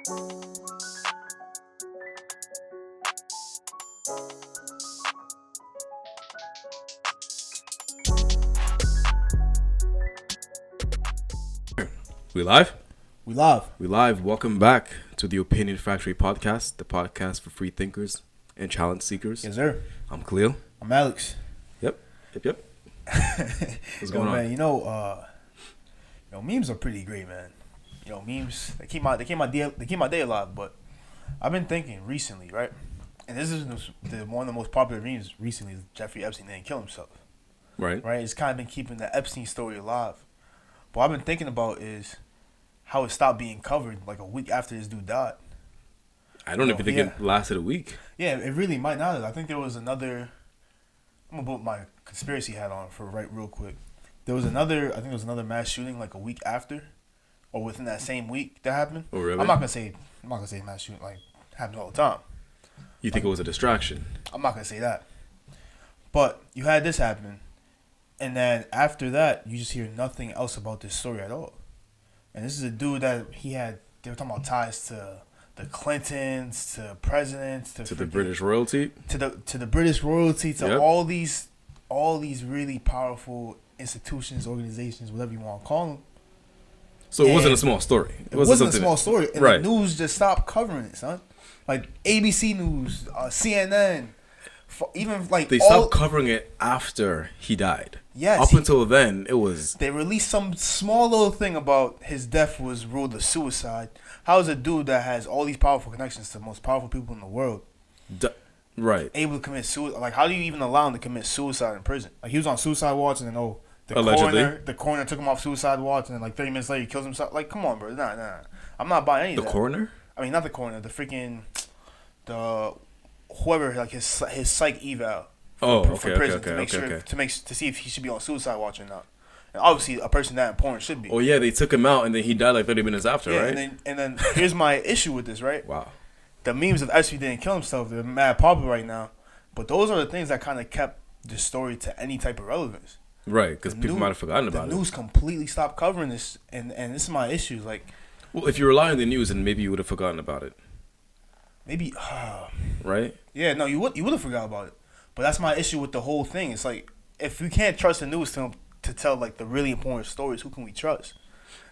We live? We live. We live. Welcome back to the Opinion Factory podcast, the podcast for free thinkers and challenge seekers. Yes, sir. I'm Khelil. I'm Alex. Yep. What's going on? Man, memes are pretty great, man. Memes they keep my day alive. But I've been thinking recently, right? And this is one of the most popular memes recently. Is Jeffrey Epstein didn't kill himself, Right. It's kind of been keeping the Epstein story alive. But what I've been thinking about is how it stopped being covered like a week after this dude died. I don't even think it lasted a week. Yeah, it really might not have. I think there was another. I'm gonna put my conspiracy hat on real quick. I think there was another mass shooting like a week after, or within that same week that happened. Oh, really? I'm not gonna say mass shooting like happens all the time. You think it was a distraction? I'm not gonna say that. But you had this happen, and then after that, you just hear nothing else about this story at all. And this is a dude that they were talking about ties to the Clintons, to presidents, to the British royalty, to the British royalty, to Yep. all these really powerful institutions, organizations, whatever you want to call them. So it wasn't a small story. It wasn't a small story. And right. The news just stopped covering it, son. Like ABC News, CNN, even like they stopped covering it after he died. Yes. Up until then, it was. They released some small little thing about his death was ruled a suicide. How is a dude that has all these powerful connections to the most powerful people in the world, Right, able to commit suicide? Like, how do you even allow him to commit suicide in prison? Like, he was on suicide watch, and then the coroner took him off suicide watch, and then like 30 minutes later he kills himself. Like, come on, bro, nah. I'm not buying any of that. The coroner? I mean, not the coroner. Whoever, like his psych eval. For prison to see if he should be on suicide watch or not. And obviously, a person that important should be. Oh yeah, they took him out, and then he died like 30 minutes after, right? And then here's my issue with this, right? Wow. The memes of Epstein didn't kill himself, they're mad popular right now. But those are the things that kind of kept the story to any type of relevance. Right, because people might have forgotten about it. The news completely stopped covering this, and this is my issue. Like, well, if you rely on the news, then maybe you would have forgotten about it. Maybe, right? Yeah, no, you would have forgot about it. But that's my issue with the whole thing. It's like, if we can't trust the news to tell like the really important stories, who can we trust?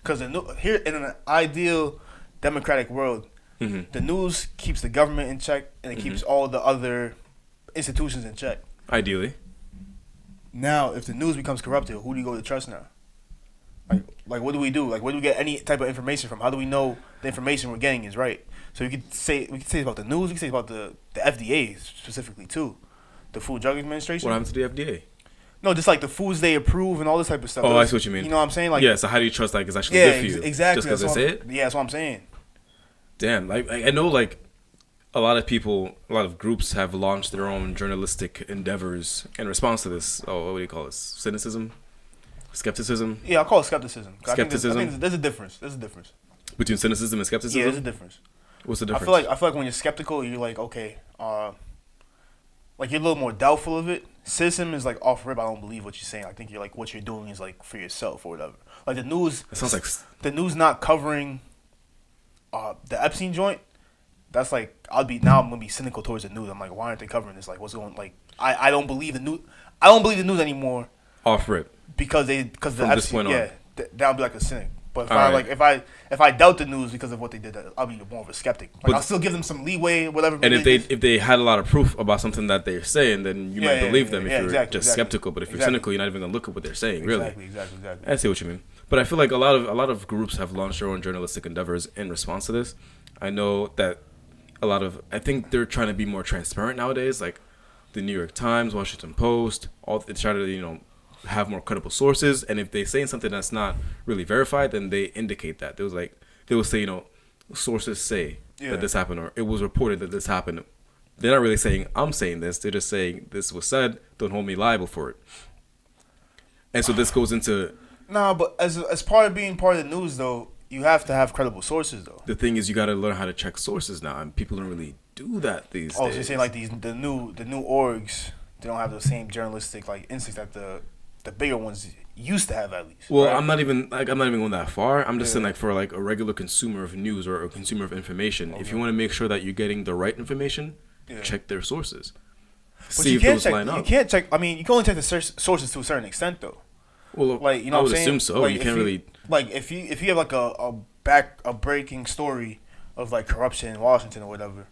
Because here in an ideal democratic world, the news keeps the government in check, and it keeps all the other institutions in check. Ideally. Now, if the news becomes corrupted, who do you go to trust now? Like what do we do? Like, where do we get any type of information from? How do we know the information we're getting is right? So we could say about the news. We could say about the FDA specifically too, the Food and Drug Administration. What happened to the FDA? No, just like the foods they approve and all this type of stuff. Oh, I see what you mean. You know what I'm saying? Like, yeah. So how do you trust like it's actually good for you? Exactly. Just because they say it? Yeah, that's what I'm saying. Damn, like I know like a lot of groups have launched their own journalistic endeavors in response to this. Oh, what do you call this? Cynicism? Skepticism? Yeah, I'll call it skepticism. Skepticism? I think there's a difference. There's a difference. Between cynicism and skepticism? Yeah, there's a difference. What's the difference? I feel like when you're skeptical, you're like, okay, like you're a little more doubtful of it. Cynicism is like off rip. I don't believe what you're saying. I think you're like what you're doing is like for yourself or whatever. Like the news. It sounds like the news not covering the Epstein joint. That's like I'm gonna be cynical towards the news. I'm like, why aren't they covering this? Like, what's going? Like, I don't believe the news. I don't believe the news anymore. Off rip. Because the Epstein, that'll be like a cynic. But if I doubt the news because of what they did, I'll be more of a skeptic. Like, I'll still give them some leeway, whatever. And if they had a lot of proof about something that they're saying, then you might believe them if you're just skeptical. But if you're cynical, you're not even gonna look at what they're saying. Really. Exactly. I see what you mean. But I feel like a lot of groups have launched their own journalistic endeavors in response to this. I know that I think they're trying to be more transparent nowadays. Like the New York Times, Washington Post, they try to have more credible sources, and if they say something that's not really verified, then they indicate that. They will say, sources say that this happened, or it was reported that this happened. They're not really saying I'm saying this. They're just saying this was said. Don't hold me liable for it. And so this goes into but as part of being part of the news, though, you have to have credible sources, though. The thing is, you got to learn how to check sources now, and people don't really do that these days. Oh, so you're saying like the new orgs, they don't have the same journalistic like instincts that the the bigger ones used to have at least. Well, right? I'm not even going that far. I'm just saying like for like a regular consumer of news or a consumer of information, if you want to make sure that you're getting the right information, check their sources. See if those line up. You can't check. I mean, you can only check the sources to a certain extent, though. Well, like, you know I what would I'm saying? assume so. Like, you can't really like if you have like a breaking story of like corruption in Washington or whatever,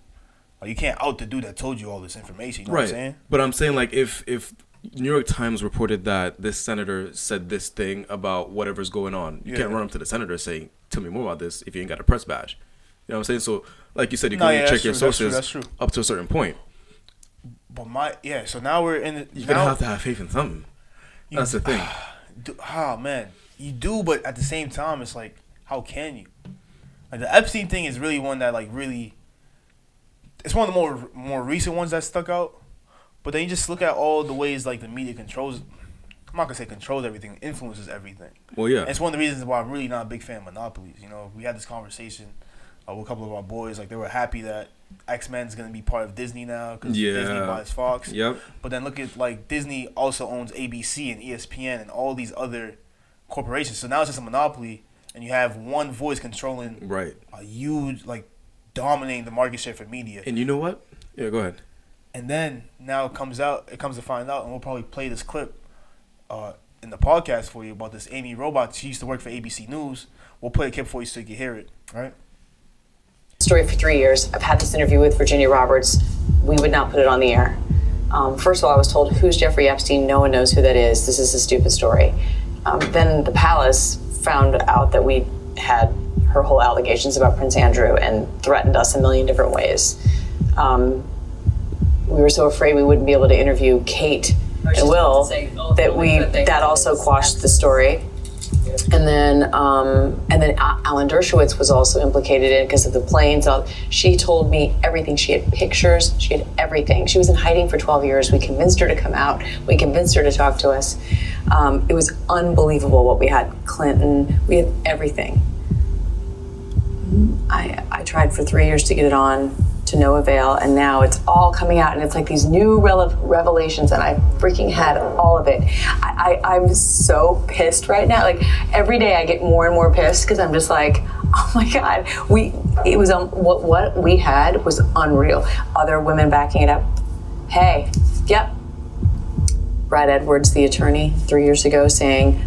like you can't out the dude that told you all this information. You know what I'm saying? But I'm saying like if New York Times reported that this senator said this thing about whatever's going on, you can't run up to the senator saying, "Tell me more about this," if you ain't got a press badge. You know what I'm saying? So, like you said, you can only check your sources up to a certain point. But so now we're in. You're gonna have to have faith in something. That's the thing. Man, you do, but at the same time, it's like, how can you? Like the Epstein thing is really one that like really. It's one of the more recent ones that stuck out. But then you just look at all the ways like the media controls. I'm not gonna say controls everything, influences everything. Well, yeah. And it's one of the reasons why I'm really not a big fan of monopolies. You know, we had this conversation with a couple of our boys. Like they were happy that X-Men's gonna be part of Disney now because Disney buys Fox. Yep. But then look at like Disney also owns ABC and ESPN and all these other corporations. So now it's just a monopoly, and you have one voice controlling a huge dominating the market share for media. And you know what? Yeah, go ahead. And then now it comes to find out, and we'll probably play this clip in the podcast for you about this Amy Robot. She used to work for ABC News. We'll play a clip for you so you can hear it, all right? Story for 3 years. I've had this interview with Virginia Roberts. We would not put it on the air. First of all, I was told, who's Jeffrey Epstein? No one knows who that is. This is a stupid story. Then the palace found out that we had her whole allegations about Prince Andrew and threatened us a million different ways. We were so afraid we wouldn't be able to interview Kate and Will that also quashed the story. And then Alan Dershowitz was also implicated in it because of the planes. She told me everything. She had pictures. She had everything. She was in hiding for 12 years. We convinced her to come out. We convinced her to talk to us. It was unbelievable what we had. Clinton. We had everything. I tried for 3 years to get it on, to no avail, and now it's all coming out, and it's like these new revelations, and I freaking had all of it. I'm so pissed right now. Like every day I get more and more pissed because I'm just like, oh my God, what we had was unreal. Other women backing it up. Hey, yep. Brad Edwards, the attorney, 3 years ago, saying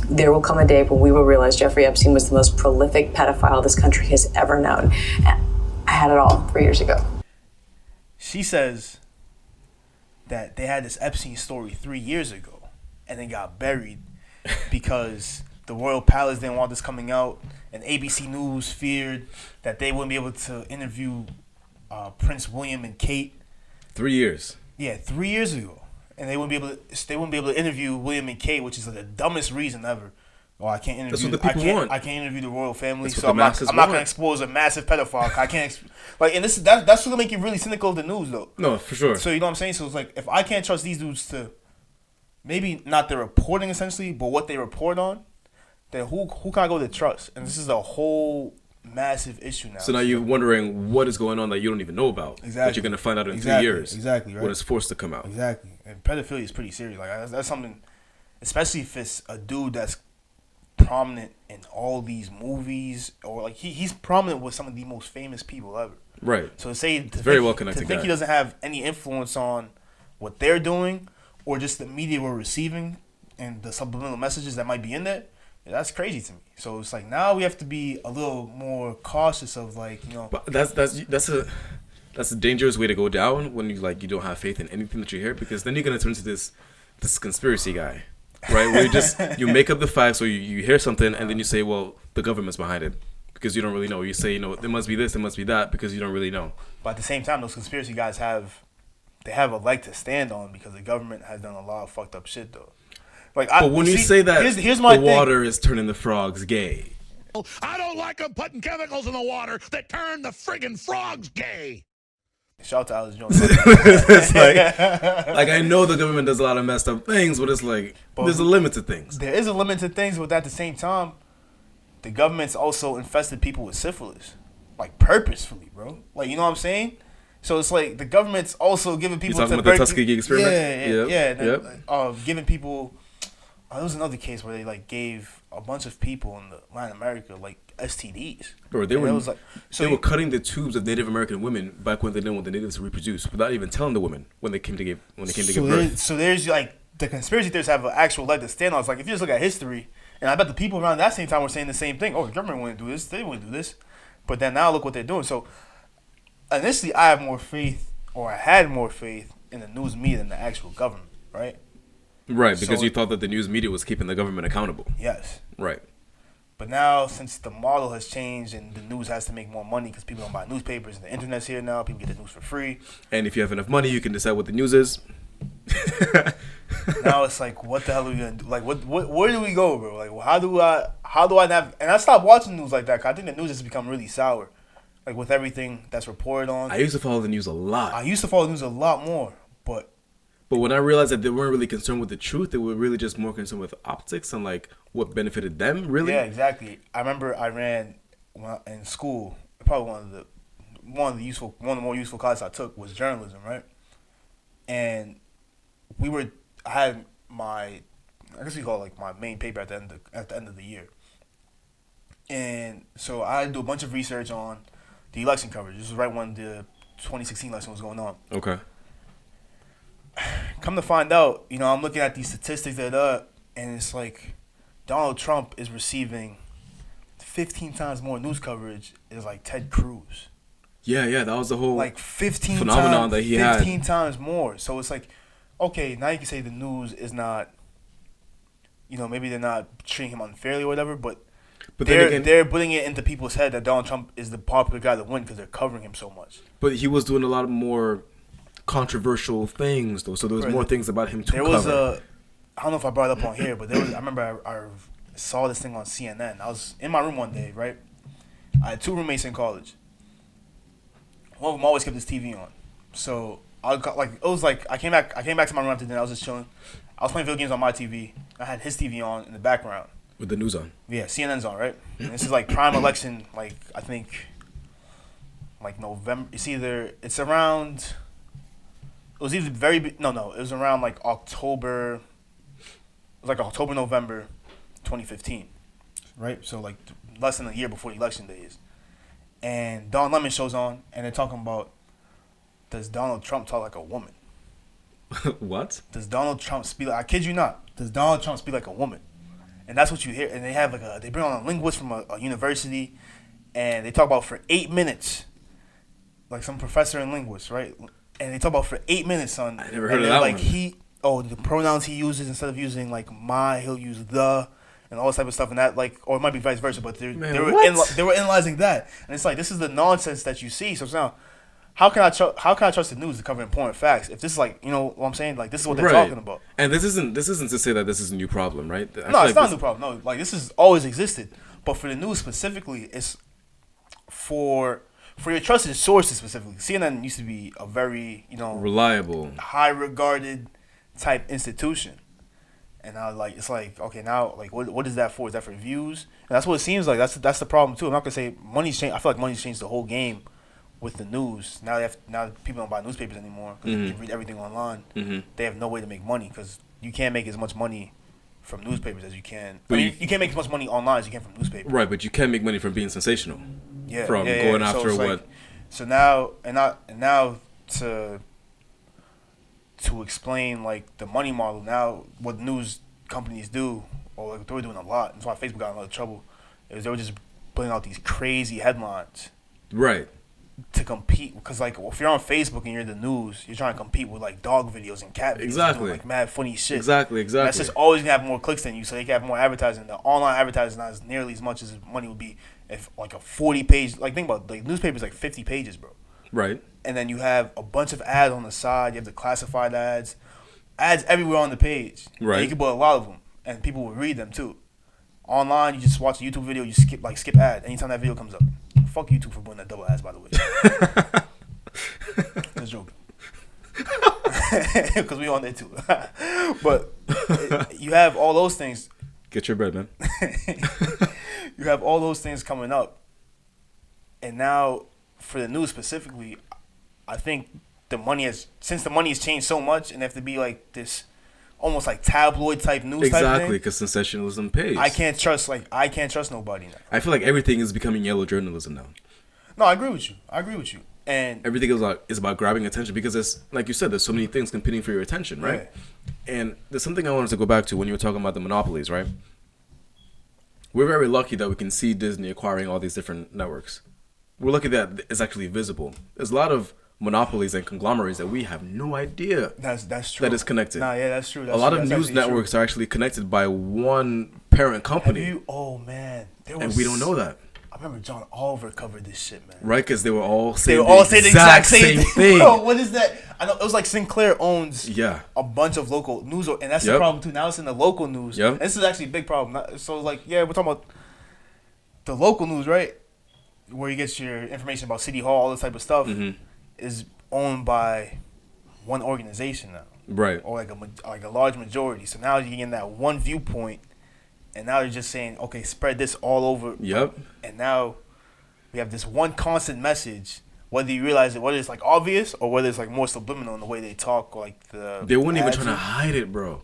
there will come a day when we will realize Jeffrey Epstein was the most prolific pedophile this country has ever known. And I had it all 3 years ago. She says that they had this Epstein story 3 years ago and then got buried because the Royal Palace didn't want this coming out, and ABC News feared that they wouldn't be able to interview Prince William and Kate. 3 years. Yeah, 3 years ago. And they wouldn't be able to interview William and Kate, which is like the dumbest reason ever. Oh, I can't interview. That's what the people want. I can't interview the royal family, That's so I'm not gonna expose a massive pedophile. I can't and that's gonna make you really cynical of the news, though. No, for sure. So you know what I'm saying? So it's like if I can't trust these dudes to maybe not their reporting essentially, but what they report on, then who can I go to trust? And this is a whole massive issue now. So now you're wondering what is going on that you don't even know about. Exactly. That you're gonna find out in 3 years. Exactly. Right. When it's forced to come out. Exactly. And pedophilia is pretty serious. Like that's something, especially if it's a dude that's prominent in all these movies, or like he's prominent with some of the most famous people ever. Right. So very well connected. To think he doesn't have any influence on what they're doing, or just the media we're receiving and the subliminal messages that might be in there, that's crazy to me. So it's like now we have to be a little more cautious of But that's a dangerous way to go down when you don't have faith in anything that you hear, because then you're gonna turn into this conspiracy guy, right? Where you make up the facts, or you hear something and then you say, well, the government's behind it, because you don't really know. You say, there must be this, there must be that, because you don't really know. But at the same time, those conspiracy guys have a leg to stand on, because the government has done a lot of fucked up shit though. But when you say that here's my the water is turning the frogs gay. I don't like them putting chemicals in the water that turn the friggin' frogs gay. Shout out to Alex Jones. It's like I know the government does a lot of messed up things, but it's like there's a limit to things. There is a limit to things, but at the same time, the government's also infested people with syphilis, like purposefully, bro. Like, you know what I'm saying? So it's like the government's also giving people. You talking about the Tuskegee experiment? Yeah. And then, giving people. There was another case where they like gave a bunch of people in Latin America like STDs. Bro, they were cutting the tubes of Native American women back when they didn't want the natives to reproduce without even telling the women when they came to give birth. So there's like the conspiracy theorists have an actual leg to stand on. It's like if you just look at history, and I bet the people around that same time were saying the same thing. Oh, the government wouldn't do this. They wouldn't do this. But then now look what they're doing. So initially, I had more faith in the news media than the actual government, right? Right, because you thought that the news media was keeping the government accountable. Yes. Right. But now, since the model has changed and the news has to make more money because people don't buy newspapers and the internet's here now, people get the news for free. And if you have enough money, you can decide what the news is. Now it's like, what the hell are we gonna do? Like, where do we go, bro? Like, how do I have? And I stopped watching news like that because I think the news has become really sour, like with everything that's reported on. I used to follow the news a lot. I used to follow the news a lot more, but when I realized that they weren't really concerned with the truth, they were really just more concerned with optics and like what benefited them, really. Yeah, exactly. I remember I ran in school. Probably one of the more useful classes I took was journalism, right? And I had I guess we call it like my main paper at the end of the year. And so I had to do a bunch of research on the election coverage. This was right when the 2016 election was going on. Okay. Come to find out, I'm looking at these statistics and it's like Donald Trump is receiving 15 times more news coverage as like Ted Cruz. Yeah, that was the whole like 15 phenomenon that he had. 15 times more. So it's like, okay, now you can say the news is not, maybe they're not treating him unfairly or whatever, but they're putting it into people's head that Donald Trump is the popular guy to win because they're covering him so much. But he was doing a lot more controversial things, though. So there was more things about him to cover. I don't know if I brought it up on here, but I remember I saw this thing on CNN. I was in my room one day, right? I had 2 roommates in college. One of them always kept his TV on. So I came back to my room after dinner. I was just chilling. I was playing video games on my TV. I had his TV on in the background with the news on. Yeah, CNN's on, right? And this is like prime election. Like I think, like November. It's around. It was either it was around like October. It was like October, November, 2015, right? So like less than a year before the election day is. And Don Lemon shows on, and they're talking about, does Donald Trump talk like a woman? What? Does Donald Trump speak like, I kid you not, does Donald Trump speak like a woman? And that's what you hear. And they have they bring on a linguist from a university, and they talk about for 8 minutes, like some professor and linguist, right? And they talk about for 8 minutes on. I never heard of that like one. The pronouns he uses, instead of using like my, he'll use the. And all this type of stuff, and that or it might be vice versa, but they were analyzing that, and it's like this is the nonsense that you see. So now, how can I trust the news to cover important facts if this is like what I'm saying? Like this is what they're talking about. And this isn't to say that this is a new problem, right? No, it's not a new problem. No, like this has always existed, but for the news specifically, it's for your trusted sources specifically. CNN used to be a very reliable, high regarded type institution. And now, it's like, okay, now, what is that for? Is that for views? And that's what it seems like. That's the problem too. I'm not gonna say money's changed. I feel like money's changed the whole game with the news. Now people don't buy newspapers anymore because you can read everything online. Mm-hmm. They have no way to make money because you can't make as much money from newspapers as you can. You can't make as much money online as you can from newspapers. Right, but you can make money from being sensational. Yeah, from going after what. So now to explain like the money model, now what news companies do, or like they were doing a lot, that's why Facebook got in a lot of trouble, is they were just putting out these crazy headlines, right, to compete. Because like if you're on Facebook and you're the news, you're trying to compete with like dog videos and cat videos, exactly, doing, like mad funny shit. Exactly. And that's just always gonna have more clicks than you, so they can have more advertising. The online advertising is not as nearly as much as money would be if like a 40-page, like think about like newspapers like 50 pages, bro. Right. And then you have a bunch of ads on the side. You have the classified ads everywhere on the page. Right. And you can put a lot of them, and people will read them too. Online, you just watch a YouTube video. You skip ad anytime that video comes up. Fuck YouTube for putting that double ads, by the way. Just joking. Because we on there too. But you have all those things. Get your bread, man. You have all those things coming up, and now for the news specifically, I think the money has changed so much, and they have to be like this, almost like tabloid type news. Exactly, because sensationalism pays. I can't trust nobody now. I feel like everything is becoming yellow journalism now. No, I agree with you. And everything is about grabbing attention because it's like you said, there's so many things competing for your attention, right? Yeah. And there's something I wanted to go back to when you were talking about the monopolies, right? We're very lucky that we can see Disney acquiring all these different networks. We're lucky that it's actually visible. There's a lot of monopolies and conglomerates that we have no idea that's true. That is connected. Nah, yeah, that's true. A lot of news networks are actually connected by one parent company. Oh man, and we don't know that. I remember John Oliver covered this shit, man. Right, because they were all saying the exact same thing. Bro, what is that? I know it was like Sinclair owns a bunch of local news, and that's the problem too. Now it's in the local news. Yep. And this is actually a big problem. So like, yeah, we're talking about the local news, right? Where you get your information about City Hall, all this type of stuff, is owned by one organization now, right? Or like a large majority. So now you're getting that one viewpoint. And now they're just saying, okay, spread this all over. Yep. And now we have this one constant message, whether you realize it, whether it's like obvious or whether it's like more subliminal in the way they talk, or like they weren't even trying to hide it, bro.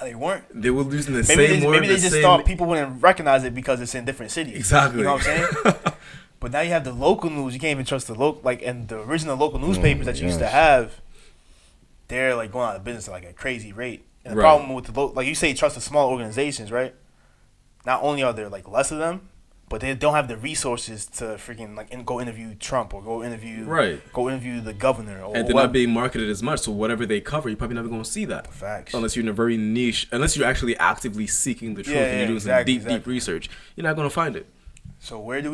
No, they weren't. They were using the same word. Maybe they just thought people wouldn't recognize it because it's in different cities. Exactly. You know what I'm saying? But now you have the local news. You can't even trust the local, like, and the original local newspapers that you used to have, they're like going out of business at like a crazy rate. And the problem with the like you say, trust the small organizations, right? Not only are there like less of them, but they don't have the resources to freaking like go interview Trump or go interview the governor. Or and they're not being marketed as much, so whatever they cover, you're probably never going to see that. Facts. Unless you're in a very niche, unless you're actually actively seeking the truth and you're doing some deep research, you're not going to find it. So with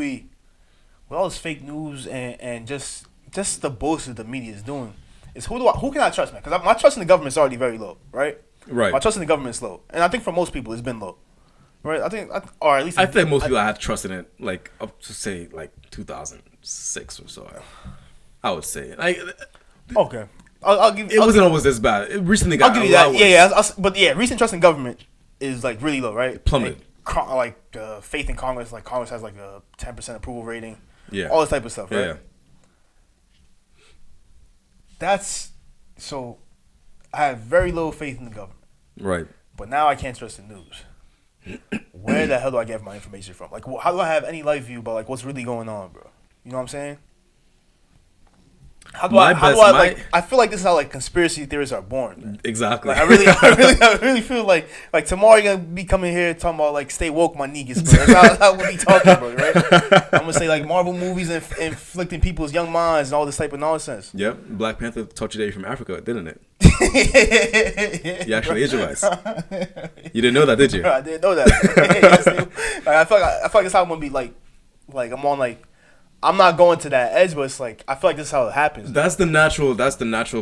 all this fake news and just the bullshit the media is doing, is who can I trust, man? Because my trust in the government is already very low, right? Right. My trust in the government is low, and I think for most people it's been low. Right, or at least I think most people had trust in it, like up to say like 2006 or so. I would say, okay, I'll give. It wasn't always this bad. It recently got. I'll give you that. Yeah. But yeah, recent trust in government is like really low, right? Plummeted. Like faith in Congress, like Congress has like a 10% approval rating. Yeah. All this type of stuff, right? Yeah. That's so. I have very low faith in the government. Right. But now I can't trust the news. Where the hell do I get my information from? Like, how do I have any life view about like what's really going on, bro? You know what I'm saying? I feel like this is how like conspiracy theories are born, man. Exactly. Like, I really feel like tomorrow you're gonna be coming here talking about like stay woke, my niggas, bro. That's how we'll be talking about, right? I'm gonna say like Marvel movies inflicting people's young minds and all this type of nonsense. Yep. Black Panther taught you that you're from Africa, didn't it? You actually Israelites. You didn't know that, did you? I didn't know that. I feel like this is how I'm gonna be like I'm on like. I'm not going to that edge, but it's like I feel like this is how it happens. That's the natural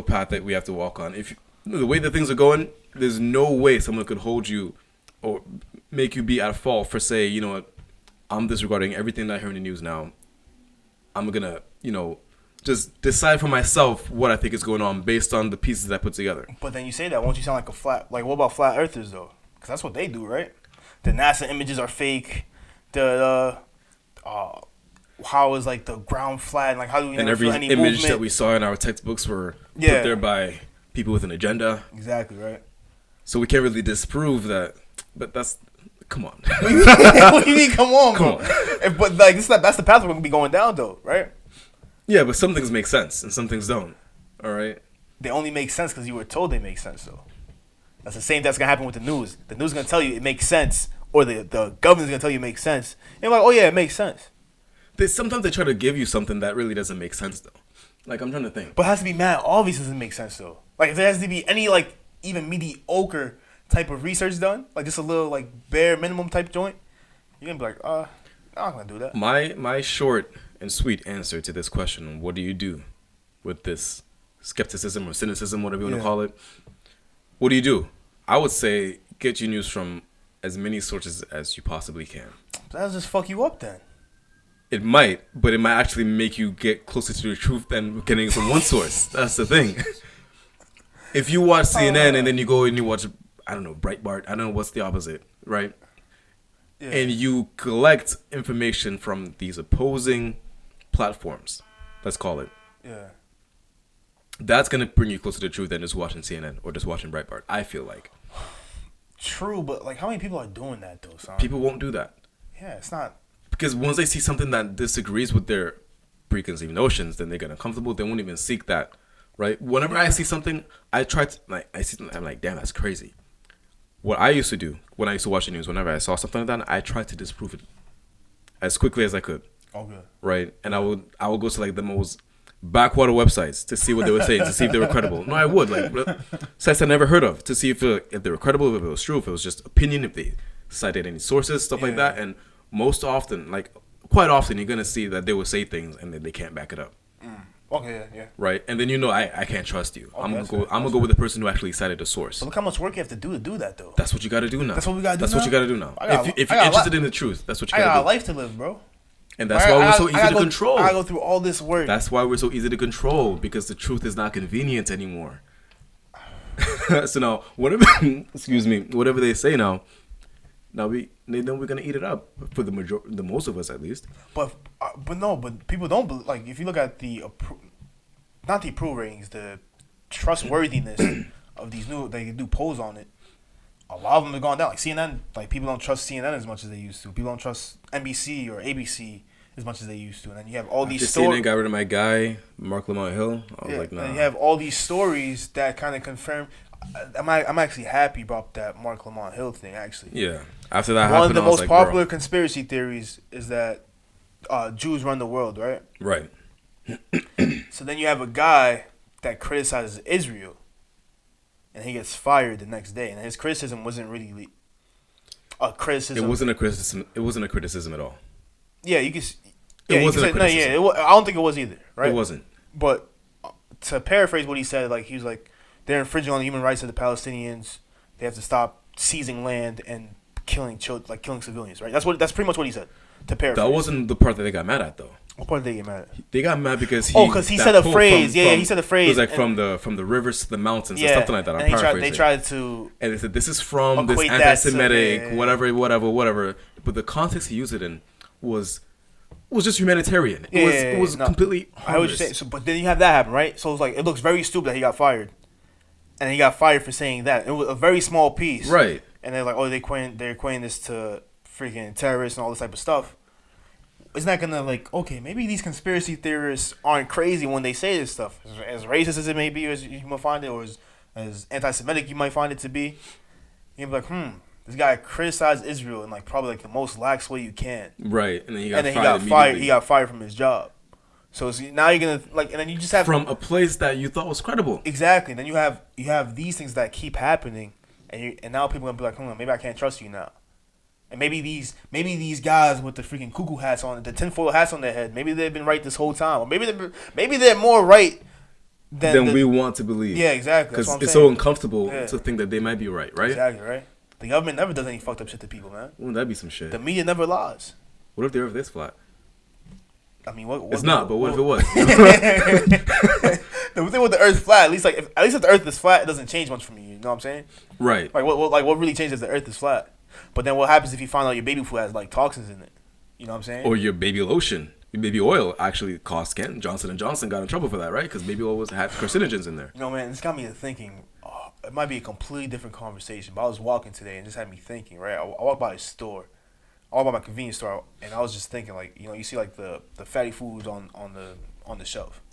path that we have to walk on. If the way that things are going, there's no way someone could hold you or make you be at fault for say, you know what, I'm disregarding everything that I hear in the news now. I'm gonna, just decide for myself what I think is going on based on the pieces that I put together. But then you say that, won't you sound like what about flat earthers though? Because that's what they do, right? The NASA images are fake. How is like the ground flat? And, like how do we never feel any image movement? that we saw in our textbooks were put there by people with an agenda. Exactly right. So we can't really disprove that. But that's come on. What do you mean? Come on, bro. But like that's the path we're gonna be going down though, right? Yeah, but some things make sense and some things don't. All right. They only make sense because you were told they make sense though. That's the same that's gonna happen with the news. The news is gonna tell you it makes sense, or the government's gonna tell you it makes sense. And you're like, oh yeah, it makes sense. Sometimes they try to give you something that really doesn't make sense though. Like I'm trying to think. But it has to be mad obvious doesn't make sense though. Like if there has to be any like even mediocre type of research done, like just a little like bare minimum type joint, you're gonna be like, I'm not gonna do that. My short and sweet answer to this question, what do you do with this skepticism or cynicism, whatever you want to call it? What do? I would say get your news from as many sources as you possibly can. That'll just fuck you up then. It might, but it might actually make you get closer to the truth than getting it from one source. That's the thing. If you watch CNN and then you go and you watch, I don't know, Breitbart, I don't know what's the opposite, right? Yeah. And you collect information from these opposing platforms, let's call it. Yeah. That's gonna bring you closer to the truth than just watching CNN or just watching Breitbart. I feel like True, but like, how many people are doing that though, son? people won't do that Yeah, it's not. because once they see something that disagrees with their preconceived notions, then they get uncomfortable. They won't even seek that, right? Whenever I see something, I try to like I see something, I'm like, damn, that's crazy. What I used to do when I used to watch the news, whenever I saw something like that, I tried to disprove it as quickly as I could. Okay. Right, and I would go to like the most backwater websites to see what they were saying, to see if they were credible. No, I would like sites I never heard of to see if they were credible, if it was true, if it was just opinion, if they cited any sources, stuff like that. And most often, like quite often, you're gonna see that they will say things and then they can't back it up. Okay, yeah. Right, and then I can't trust you. Okay, I'm gonna go with the person who actually cited the source. But look how much work you have to do that though. That's what you got to do now. That's what we gotta do That's now? what you got to do now. If you're interested in the truth, that's what you I got got to a do. life to live, bro. And that's why we're so easy to control. I go through all this work. That's why we're so easy to control, because the truth is not convenient anymore. So now, whatever, excuse me, whatever they say now they know we're gonna eat it up for the most of us at least. But people don't like, if you look at the not the approval ratings, the trustworthiness of these new, they do polls on it. A lot of them have gone down. Like CNN, like people don't trust CNN as much as they used to. People don't trust NBC or ABC as much as they used to. And then you have all these stories. CNN got rid of my guy, Mark Lamont Hill. I was like, nah. And you have all these stories that kind of confirm. I'm actually happy about that Mark Lamont Hill thing, actually. Yeah. After that one happened, of the I was most like, popular bro. conspiracy theories is that Jews run the world, right? Right. So then you have a guy that criticizes Israel, and he gets fired the next day. And his criticism wasn't really a criticism. It wasn't a criticism. It wasn't a criticism at all. Yeah, you can. It wasn't a criticism. I don't think it was either. Right? It wasn't. But to paraphrase what he said, like, he was like, they're infringing on the human rights of the Palestinians. They have to stop seizing land and killing children, like killing civilians. Right? That's pretty much what he said. To paraphrase. That wasn't the part that they got mad at, though. What part did they get mad at? They got mad because he said a phrase. He said a phrase. It was like from the rivers to the mountains, or something like that. I'm paraphrasing. They tried to. And they said this is from this anti-Semitic, whatever. But the context he used it in was just humanitarian. It was completely harmless. I was saying. So, but then you have that happen, right? So it's like, it looks very stupid that he got fired, and he got fired for saying that. It was a very small piece, right? And they're like, oh, they're equating this to freaking terrorists and all this type of stuff. It's not gonna, like, okay, maybe these conspiracy theorists aren't crazy when they say this stuff. As racist as it may be, as you might find it, or as anti-Semitic you might find it to be, you'll be like, this guy criticized Israel in, like, probably like the most lax way you can. Right, and then he got fired. He got fired from his job. So now you're gonna, like, and then you just have from a place that you thought was credible. Exactly. Then you have these things that keep happening, and now people are gonna be like, maybe I can't trust you now. And maybe these guys with the freaking cuckoo hats on, the tinfoil hats on their head, maybe they've been right this whole time, or maybe they're more right than we want to believe. Yeah, exactly. Because it's so uncomfortable to think that they might be right. Exactly, right. The government never does any fucked up shit to people, man. Wouldn't that be some shit? The media never lies. What if the Earth is flat? I mean, what it's not, but what if it was? The thing with the Earth flat, at least if the Earth is flat, it doesn't change much from you. You know what I'm saying? Right. Like what really changes if the Earth is flat? But then what happens if you find out your baby food has, like, toxins in it? You know what I'm saying? Or your baby lotion, your baby oil actually caused cancer. Johnson & Johnson got in trouble for that, right? Because baby oil had carcinogens in there. You know, man, this got me thinking. It might be a completely different conversation, but I was walking today and this had me thinking, right? I walked by a store. I walked by my convenience store, and I was just thinking, like, you know, you see, like, the fatty foods on the shelf.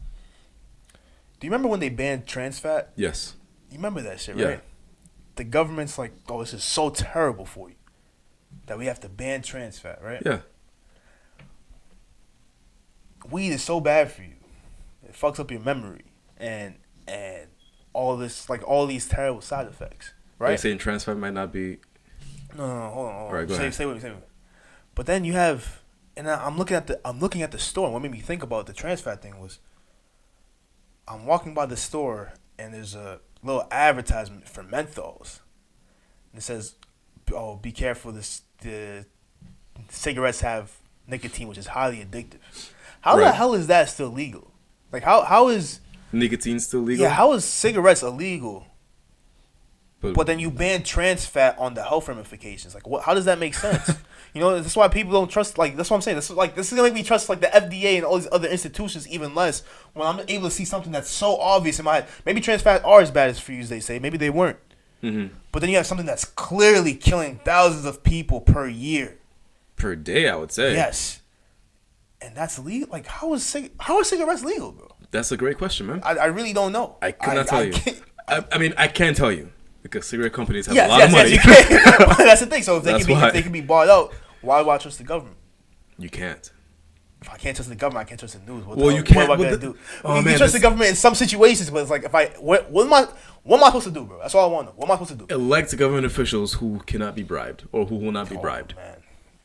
Do you remember when they banned trans fat? Yes. You remember that shit, yeah. Right? The government's like, oh, this is so terrible for you that we have to ban trans fat, right? Yeah. Weed is so bad for you. It fucks up your memory and all this, like, all these terrible side effects, right? You're saying trans fat might not be... No, hold on. All right, go ahead. Stay with me. But then you have, and I'm looking at the store, and what made me think about the trans fat thing was, I'm walking by the store, and there's a little advertisement for menthols. And it says, oh, be careful, the cigarettes have nicotine, which is highly addictive. How the hell is that still legal? Like, how is... Nicotine still legal? Yeah, how is cigarettes illegal? But then you ban trans fat on the health ramifications. Like, what? How does that make sense? You know, that's why people don't trust. Like, that's what I'm saying. This is gonna make me trust like the FDA and all these other institutions even less when I'm able to see something that's so obvious in my head. Maybe trans fat are as bad as for you, as they say. Maybe they weren't. Mm-hmm. But then you have something that's clearly killing thousands of people per year. Per day, I would say. Yes. And that's legal. Like, how are cigarettes legal, bro? That's a great question, man. I really don't know. I could not tell you. I mean, I can tell you. Because cigarette companies have a lot of money. Yes, you can. That's the thing. So if they can be bought out, why would I trust the government? You can't. If I can't trust the government, I can't trust the news. You can't. What am I gonna do? You can trust the government in some situations, but it's like what am I supposed to do, bro? That's all I want to know. What am I supposed to do? Elect government officials who cannot be bribed or who will not be bribed.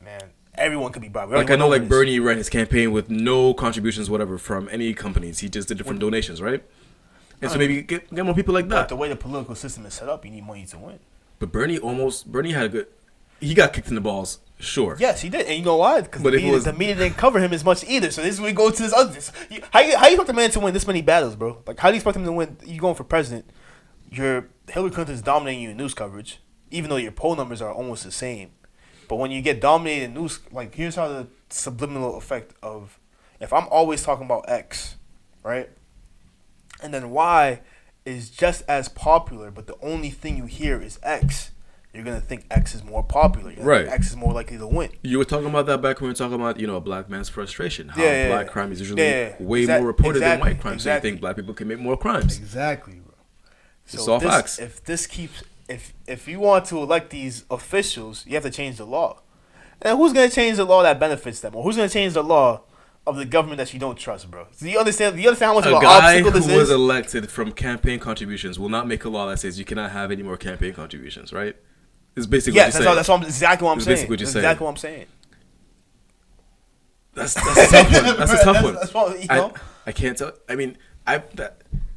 Man, everyone could be bribed. Like I know, like Bernie ran his campaign with no contributions, whatever, from any companies. He just did different donations, right? And so maybe get more people like that. But the way the political system is set up, you need money to win. But Bernie had a good. He got kicked in the balls, sure. Yes, he did, and you know why? Because the media didn't cover him as much either. So this is where we go to this other. How you expect a man to win this many battles, bro? Like, how do you expect him to win? You going for president? Hillary Clinton's dominating you in news coverage, even though your poll numbers are almost the same. But when you get dominated in news, like here's how the subliminal effect of if I'm always talking about X, right? And then Y is just as popular, but the only thing you hear is X. You're gonna think X is more popular. Right. X is more likely to win. You were talking about that back when we were talking about, a black man's frustration. How black crime is usually way more reported than white crime. So you think black people commit more crimes. Exactly, bro. It's all facts. If you want to elect these officials, you have to change the law. And who's gonna change the law that benefits them, or who's gonna change the law of the government that you don't trust, bro? Do you understand how much of an obstacle this is? A guy who was elected from campaign contributions will not make a law that says you cannot have any more campaign contributions, right? It's basically what you're saying. That's exactly what I'm saying. That's exactly what I'm saying. That's a tough one. That's a tough one. That's what, I can't tell. I mean,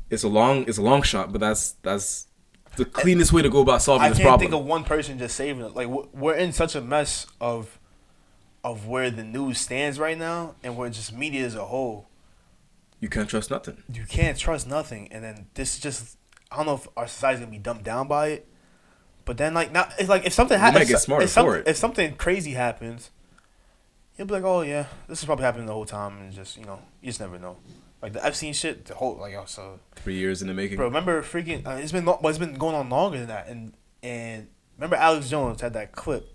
it's a long shot, but that's the cleanest way to go about solving this problem. I can't think of one person just saving it. Like, we're in such a mess of where the news stands right now, and where just media as a whole. You can't trust nothing. You can't trust nothing, and then this just, I don't know if our society's gonna be dumbed down by it, but then now it's like if something happens, if something crazy happens, you'll be like, oh yeah, this is probably happening the whole time, and just you just never know. Like the Epstein shit, the whole 3 years in the making. Bro, remember freaking? It's been going on longer than that, and remember Alex Jones had that clip.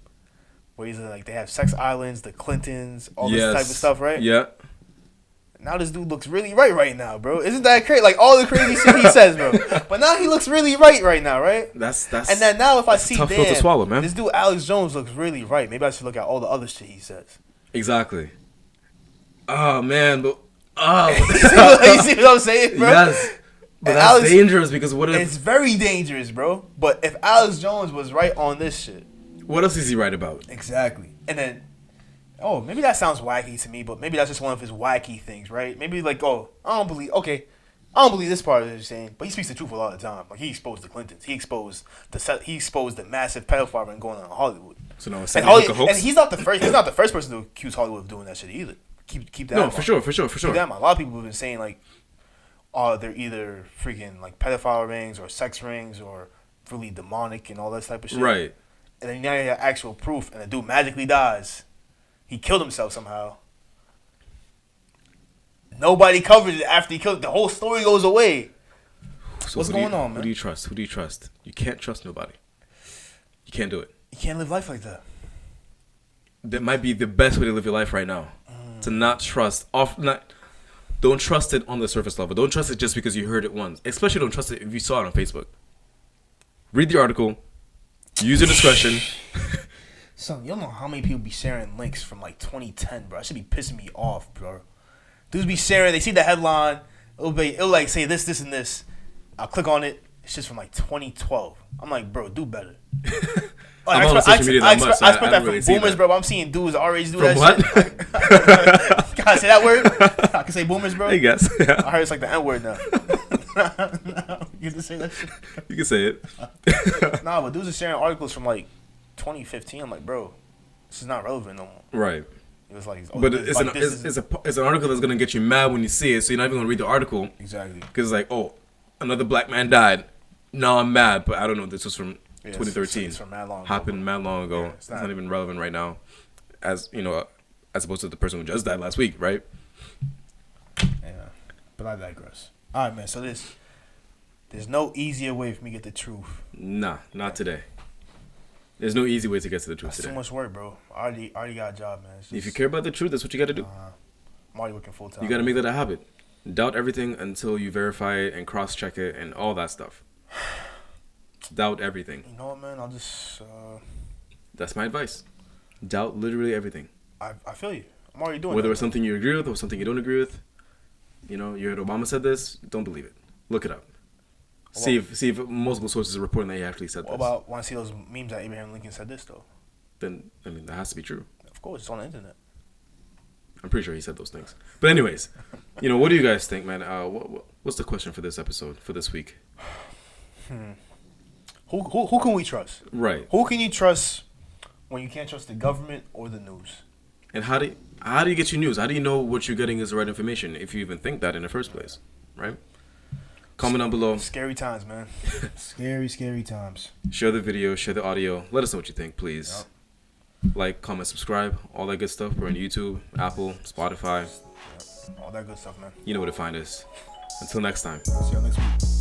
Where he's like, they have sex islands, the Clintons, all this type of stuff, right? Yeah. Now this dude looks really right now, bro. Isn't that crazy? Like all the crazy shit he says, bro. But now he looks really right now, right? That's. And then now if I see, tough pill to swallow, man. This dude Alex Jones looks really right. Maybe I should look at all the other shit he says. Exactly. Oh man, but you see what I'm saying, bro? Yes. But that's dangerous because what if it's very dangerous, bro. But if Alex Jones was right on this shit. What else is he right about? Exactly. And then, maybe that sounds wacky to me, but maybe that's just one of his wacky things, right? Maybe like, I don't believe this part of what you're saying, but he speaks the truth a lot of the time. Like he exposed the Clintons, he exposed the massive pedophile ring going on in Hollywood. So no, and he's not the first. He's not the first person to accuse Hollywood of doing that shit either. Keep that. No, for sure. Keep that in mind. A lot of people have been saying like, they're either freaking like pedophile rings or sex rings or really demonic and all that type of shit. Right. And then now you have actual proof, and the dude magically dies. He killed himself somehow. Nobody covered it after he killed. The whole story goes away. So what's going on, man? Who do you trust? Who do you trust? You can't trust nobody. You can't do it. You can't live life like that. That might be the best way to live your life right now. To not trust. Don't trust it on the surface level. Don't trust it just because you heard it once. Especially don't trust it if you saw it on Facebook. Read the article. Use your discretion. Son, you don't know how many people be sharing links from like 2010, bro. That should be pissing me off, bro. Dudes be sharing. They see the headline. It'll like say this, and this. I'll click on it. It's just from like 2012. I'm like, bro, do better. I'm not on social media that much, so I expect that really from boomers, that. bro. I'm seeing dudes already do from that what? shit. Can I say that word? I can say boomers, bro. I guess. Yeah. I heard it's like the N word now. You can say that shit. You can say it. Nah, but dudes are sharing articles from like 2015. I'm like, bro, this is not relevant no more. Right. It was like, but it's an article that's gonna get you mad when you see it, so you're not even gonna read the article. Exactly. Because it's like, another black man died. No, I'm mad, but I don't know. This was from Yeah, 2013. It's from mad long ago. Happened mad long ago. Yeah, it's not even relevant right now, as you know, as opposed to the person who just died last week, right? Yeah, but I digress. All right, man. So there's no easier way for me to get the truth. Nah, not today. There's no easy way to get to the truth That's today. too much work, bro. I already got a job, man. If you care about the truth, that's what you got to do. I'm already working full time. You got to make that a habit. Doubt everything until you verify it and cross-check it and all that stuff. Doubt everything. You know what, man? I'll just. That's my advice. Doubt literally everything. I feel you. I'm already doing. Whether that, it's something you agree with or something you don't agree with. You know, you heard Obama said this. Don't believe it. Look it up. See if multiple sources are reporting that he actually said this. What about want to see those memes that Abraham Lincoln said this though? Then I mean that has to be true. Of course, it's on the internet. I'm pretty sure he said those things. But anyways, you know, what do you guys think, man? What's the question for this episode for this week? Who can we trust? Right. Who can you trust when you can't trust the government or the news? And how do you get your news? How do you know what you're getting is the right information if you even think that in the first place, right? Comment down below. Scary times, man. Scary times. Share the video, share the audio. Let us know what you think, please. Yep. Like, comment, subscribe, all that good stuff. We're on YouTube, Apple, Spotify. Yep. All that good stuff, man. You know where to find us. Until next time. See you next week.